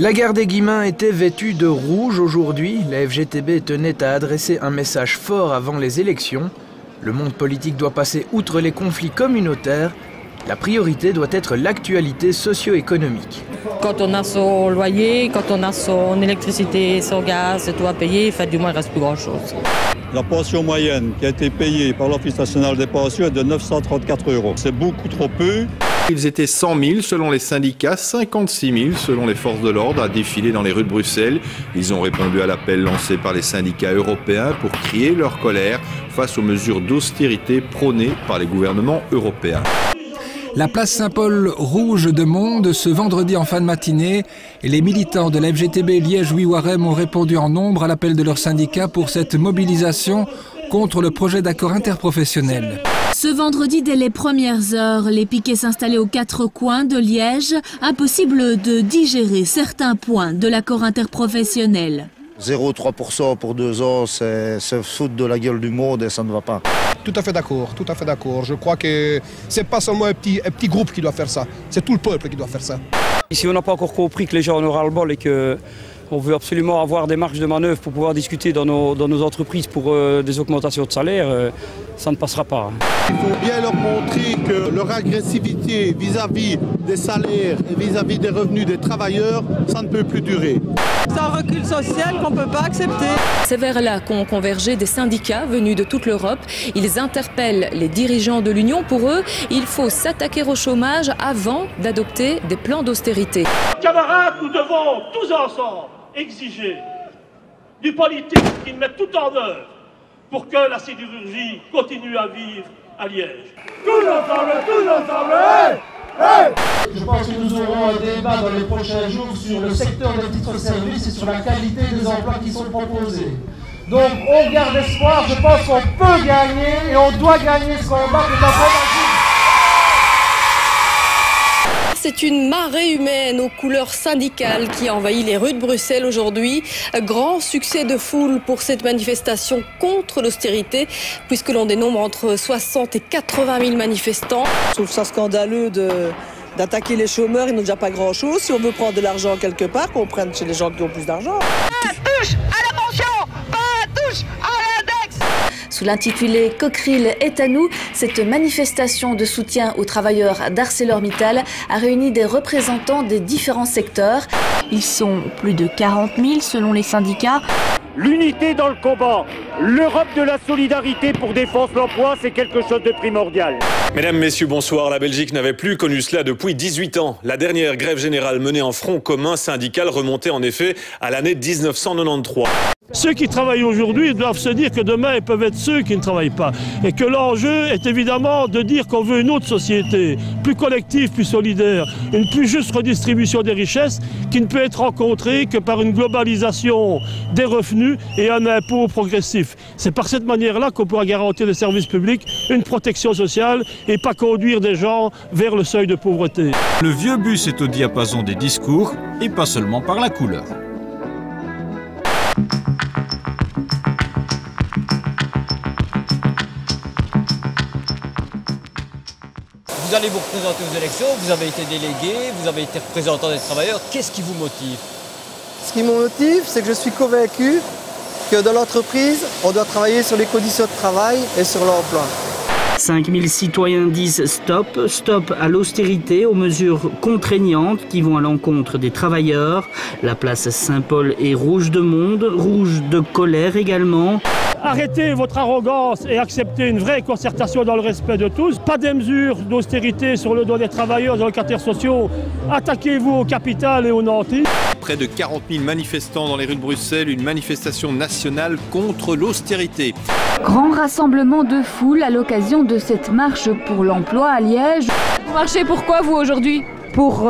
La gare des Guillemins était vêtue de rouge aujourd'hui. La FGTB tenait à adresser un message fort avant les élections. Le monde politique doit passer outre les conflits communautaires. La priorité doit être l'actualité socio-économique. Quand on a son loyer, quand on a son électricité, son gaz et tout à payer, du moins il ne reste plus grand-chose. La pension moyenne qui a été payée par l'Office national des pensions est de 934 €. C'est beaucoup trop peu. Ils étaient 100 000 selon les syndicats, 56 000 selon les forces de l'ordre à défiler dans les rues de Bruxelles. Ils ont répondu à l'appel lancé par les syndicats européens pour crier leur colère face aux mesures d'austérité prônées par les gouvernements européens. La place Saint-Paul rouge de monde ce vendredi en fin de matinée. Et les militants de la FGTB Liège-Ouistreham ont répondu en nombre à l'appel de leur syndicat pour cette mobilisation contre le projet d'accord interprofessionnel. Ce vendredi, dès les premières heures, les piquets s'installaient aux quatre coins de Liège. Impossible de digérer certains points de l'accord interprofessionnel. 0,3% pour 2 ans, c'est se foutre de la gueule du monde et ça ne va pas. Tout à fait d'accord, tout à fait d'accord. Je crois que c'est pas seulement un petit groupe qui doit faire ça, c'est tout le peuple qui doit faire ça. Ici, on n'a pas encore compris que les gens en auront le bol et qu'on veut absolument avoir des marges de manœuvre pour pouvoir discuter dans nos entreprises pour des augmentations de salaire, ça ne passera pas. Il faut bien leur montrer que leur agressivité vis-à-vis des salaires et vis-à-vis des revenus des travailleurs, ça ne peut plus durer. C'est un recul social qu'on ne peut pas accepter. C'est vers là qu'ont convergé des syndicats venus de toute l'Europe. Ils interpellent les dirigeants de l'Union. Pour eux, il faut s'attaquer au chômage avant d'adopter des plans d'austérité. Camarades, nous devons tous ensemble exiger du politique qui met tout en œuvre pour que la sidérurgie continue à vivre à Liège. Tous ensemble, hey, hey. Je pense que nous aurons un débat dans les prochains jours sur le secteur des titres-services et sur la qualité des emplois qui sont proposés. Donc on garde espoir, je pense qu'on peut gagner et on doit gagner ce combat qui est en train d'agir. C'est une marée humaine aux couleurs syndicales qui envahit les rues de Bruxelles aujourd'hui. Grand succès de foule pour cette manifestation contre l'austérité, puisque l'on dénombre entre 60 et 80 000 manifestants. Je trouve ça scandaleux d'attaquer les chômeurs, ils n'ont déjà pas grand-chose. Si on veut prendre de l'argent quelque part, qu'on prenne chez les gens qui ont plus d'argent. Touche à la pension, pas touche à l'index. Sous l'intitulé « Cockerill est à nous », cette manifestation de soutien aux travailleurs d'ArcelorMittal a réuni des représentants des différents secteurs. Ils sont plus de 40 000 selon les syndicats. L'unité dans le combat, l'Europe de la solidarité pour défendre l'emploi, c'est quelque chose de primordial. Mesdames, Messieurs, bonsoir. La Belgique n'avait plus connu cela depuis 18 ans. La dernière grève générale menée en front commun syndical remontait en effet à l'année 1993. Ceux qui travaillent aujourd'hui doivent se dire que demain, ils peuvent être ceux qui ne travaillent pas. Et que l'enjeu est évidemment de dire qu'on veut une autre société, plus collective, plus solidaire, une plus juste redistribution des richesses qui ne peut être rencontrée que par une globalisation des revenus et un impôt progressif. C'est par cette manière-là qu'on pourra garantir des services publics, une protection sociale et pas conduire des gens vers le seuil de pauvreté. Le vieux bus est au diapason des discours et pas seulement par la couleur. Vous allez vous représenter aux élections, vous avez été délégué, vous avez été représentant des travailleurs. Qu'est-ce qui vous motive? Ce qui me motive, c'est que je suis convaincu que dans l'entreprise, on doit travailler sur les conditions de travail et sur l'emploi. 5000 citoyens disent stop, stop à l'austérité, aux mesures contraignantes qui vont à l'encontre des travailleurs. La place Saint-Paul est rouge de monde, rouge de colère également. Arrêtez votre arrogance et acceptez une vraie concertation dans le respect de tous. Pas des mesures d'austérité sur le dos des travailleurs, des locataires sociaux. Attaquez-vous au capital et aux nantis. Près de 40 000 manifestants dans les rues de Bruxelles, une manifestation nationale contre l'austérité. Grand rassemblement de foule à l'occasion de cette marche pour l'emploi à Liège. Vous marchez pourquoi vous aujourd'hui? Pour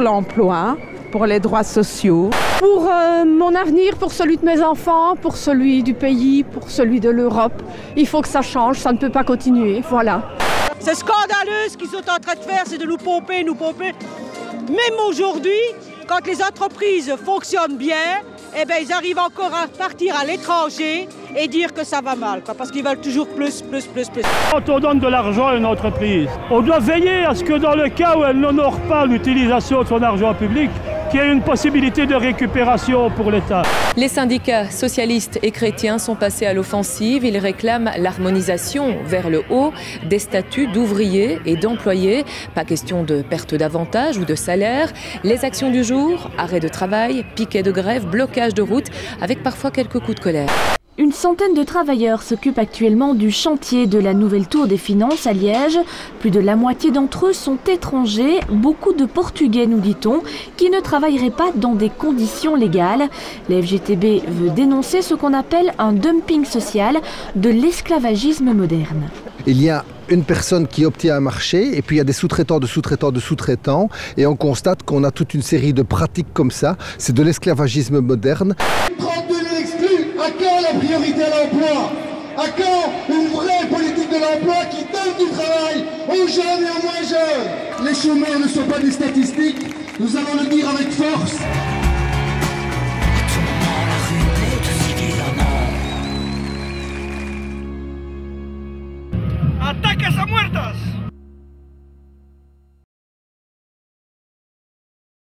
l'emploi, pour les droits sociaux, pour mon avenir, pour celui de mes enfants, pour celui du pays, pour celui de l'Europe. Il faut que ça change, ça ne peut pas continuer, voilà. C'est scandaleux ce qu'ils sont en train de faire, c'est de nous pomper. Même aujourd'hui, quand les entreprises fonctionnent bien, eh ben, ils arrivent encore à partir à l'étranger et dire que ça va mal, parce qu'ils veulent toujours plus. Quand on donne de l'argent à une entreprise, on doit veiller à ce que dans le cas où elle n'honore pas l'utilisation de son argent public, qu'il y ait une possibilité de récupération pour l'État. Les syndicats socialistes et chrétiens sont passés à l'offensive. Ils réclament l'harmonisation vers le haut des statuts d'ouvriers et d'employés. Pas question de perte d'avantages ou de salaire. Les actions du jour, arrêt de travail, piquet de grève, blocage de route, avec parfois quelques coups de colère. Une centaine de travailleurs s'occupent actuellement du chantier de la nouvelle tour des finances à Liège. Plus de la moitié d'entre eux sont étrangers, beaucoup de Portugais nous dit-on, qui ne travailleraient pas dans des conditions légales. La FGTB veut dénoncer ce qu'on appelle un dumping social, de l'esclavagisme moderne. Il y a une personne qui obtient un marché et puis il y a des sous-traitants de sous-traitants de sous-traitants et on constate qu'on a toute une série de pratiques comme ça. C'est de l'esclavagisme moderne. 32 000 exclus, à quand la priorité à l'emploi? À quand une vraie politique de l'emploi qui donne du travail aux jeunes et aux moins jeunes? Les chômeurs ne sont pas des statistiques, nous allons le dire avec force. ¡Ataques a muertos!